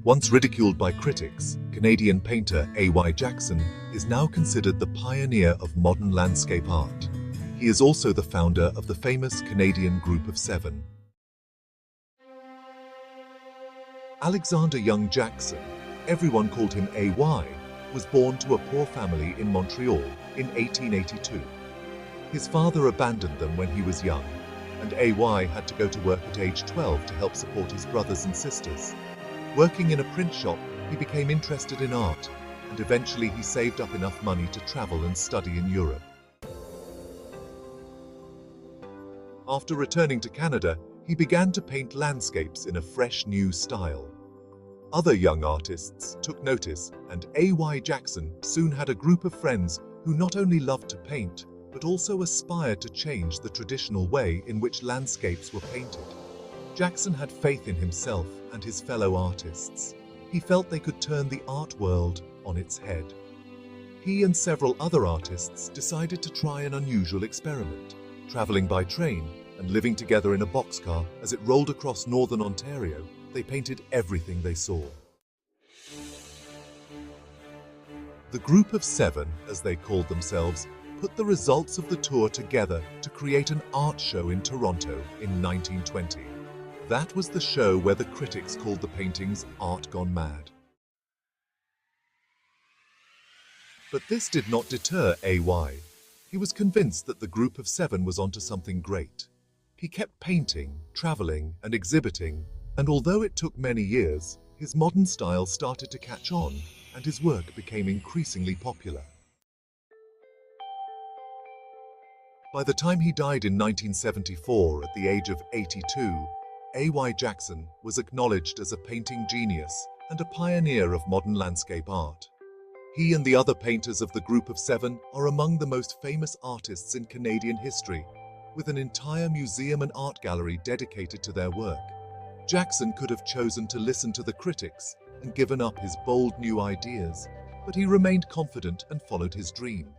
Once ridiculed by critics, Canadian painter A.Y.Jackson is now considered the pioneer of modern landscape art. He is also the founder of the famous Canadian Group of Seven. Alexander Young Jackson, everyone called him AY, was born to a poor family in Montreal in 1882. His father abandoned them when he was young, and AY had to go to work at age 12 to help support his brothers and sisters. Working in a print shop, he became interested in art, and eventually he saved up enough money to travel and study in Europe. After returning to Canada, he began to paint landscapes in a fresh new style. Other young artists took notice, and A.Y.Jackson soon had a group of friends who not only loved to paint, but also aspired to change the traditional way in which landscapes were painted. Jackson had faith in himself and his fellow artists. He felt they could turn the art world on its head. He and several other artists decided to try an unusual experiment, traveling by train and living together in a boxcar as it rolled across northern Ontario. They painted everything they saw. The Group of Seven, as they called themselves, put the results of the tour together to create an art show in Toronto in 1920. That was the show where the critics called the paintings art gone mad. But this did not deter AY. He was convinced that the Group of Seven was onto something great. He kept painting, traveling, and exhibiting, and although it took many years, his modern style started to catch on, and his work became increasingly popular. By the time he died in 1974 at the age of 82, A.Y.Jackson was acknowledged as a painting genius and a pioneer of modern landscape art. He and the other painters of the Group of Seven are among the most famous artists in Canadian history, with an entire museum and art gallery dedicated to their work. Jackson could have chosen to listen to the critics and given up his bold new ideas, but he remained confident and followed his dream.